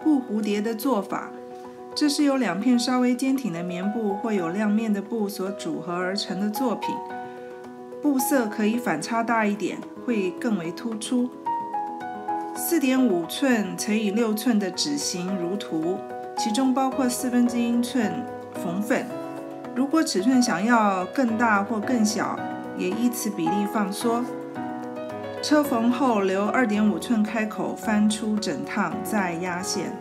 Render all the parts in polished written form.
布蝴蝶的做法，这是由2片稍微坚挺的棉布或有亮面的布所组合而成的作品。布色可以反差大一点，会更为突出。4.5寸乘以6寸的纸型如图，其中包括1/4英寸缝份。如果尺寸想要更大或更小，也依此比例放缩。车缝后留2.5寸开口，翻出整趟，再压线。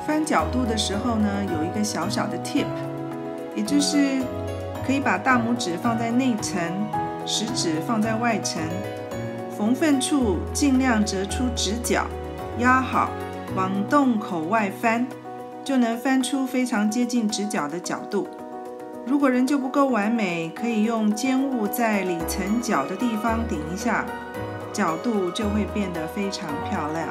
翻角度的时候呢，有一个小小的 tip， 也就是可以把大拇指放在内层，食指放在外层，缝份处尽量折出直角，压好，往洞口外翻，就能翻出非常接近直角的角度。如果仍旧不够完美，可以用尖物在里层角的地方顶一下，角度就会变得非常漂亮。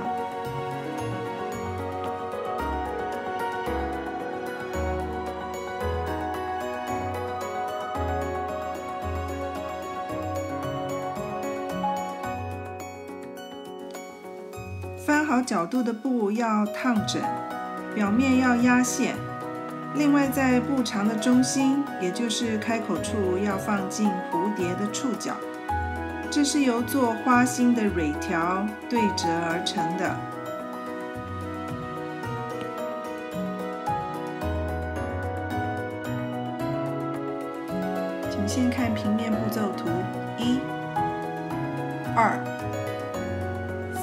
翻好角度的布要烫整，表面要压线。另外，在布长的中心，也就是开口处，要放进蝴蝶的触角。这是由做花心的蕊条对折而成的。请先看平面步骤图：1、2、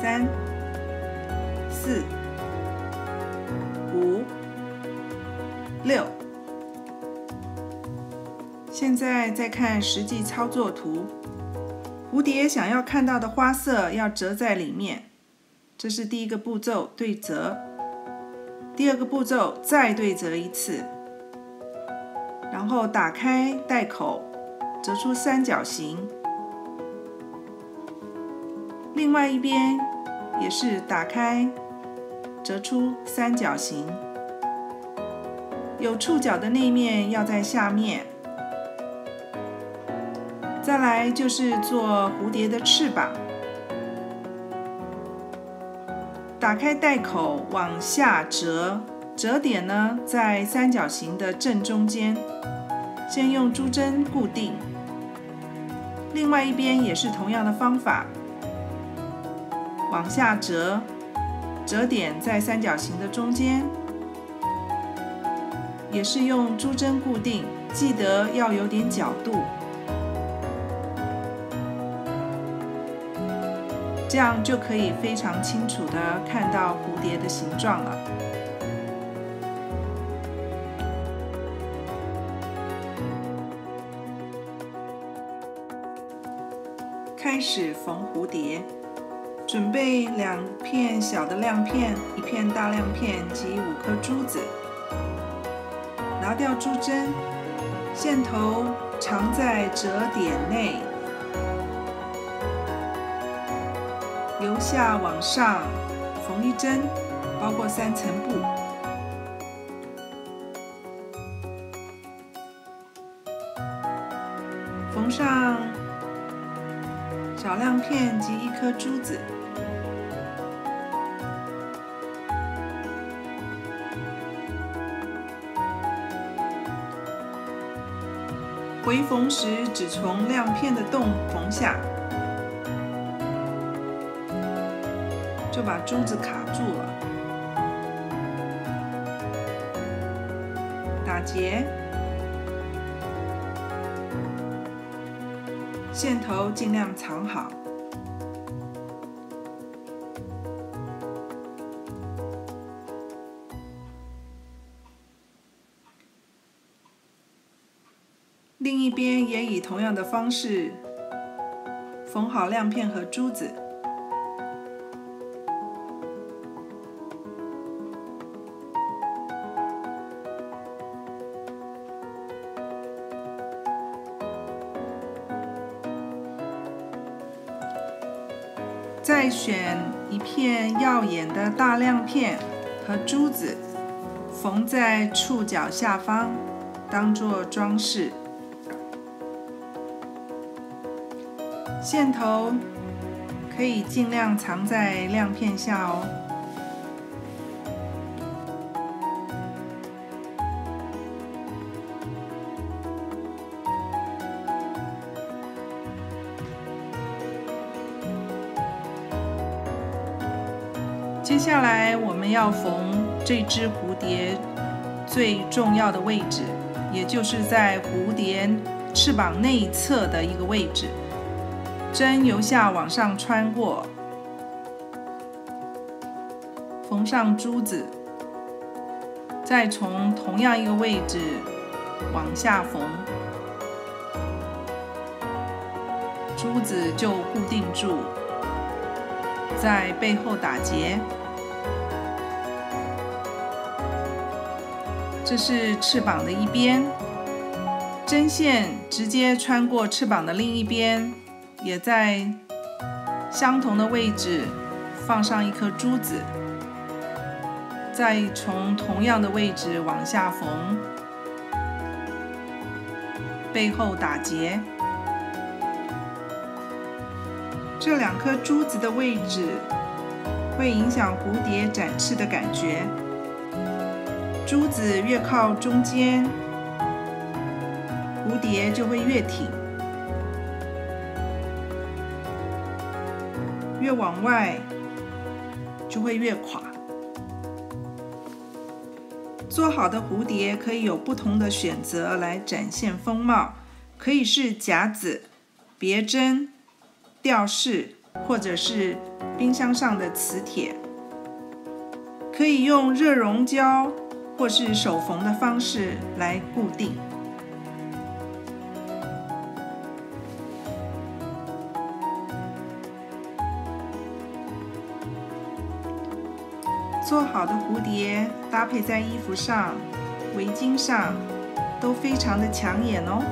3、4、5、6。现在再看实际操作图。蝴蝶想要看到的花色要折在里面，这是第一个步骤，对折。第二个步骤，再对折一次，然后打开带口，折出三角形。另外一边也是打开，折出三角形。有触角的那面要在下面。再来就是做蝴蝶的翅膀，打开带口往下折，折点呢在三角形的正中间，先用珠针固定。另外一边也是同样的方法，往下折，折点在三角形的中间，也是用珠针固定，记得要有点角度。这样就可以非常清楚地看到蝴蝶的形状了。开始缝蝴蝶，准备2片小的亮片、1片大亮片及5颗珠子。拿掉珠针，线头藏在折点内。由下往上缝1针，包括3层布。缝上小亮片及1颗珠子。回缝时只从亮片的洞缝下。就把珠子卡住了，打结，线头尽量藏好。另一边也以同样的方式缝好亮片和珠子。再选一片耀眼的大亮片和珠子，缝在触角下方，当作装饰。线头可以尽量藏在亮片下哦。接下来我们要缝这只蝴蝶最重要的位置，也就是在蝴蝶翅膀内侧的一个位置。针由下往上穿过，缝上珠子，再从同样一个位置往下缝，珠子就固定住，在背后打结。这是翅膀的一边，针线直接穿过翅膀的另一边，也在相同的位置放上一颗珠子，再从同样的位置往下缝，背后打结。这2颗珠子的位置会影响蝴蝶展翅的感觉。珠子越靠中间，蝴蝶就会越挺；越往外，就会越垮。做好的蝴蝶可以有不同的选择来展现风貌，可以是夹子、别针、吊饰，或者是冰箱上的磁铁。可以用热熔胶或是手缝的方式来固定。做好的蝴蝶搭配在衣服上、围巾上，都非常的抢眼哦。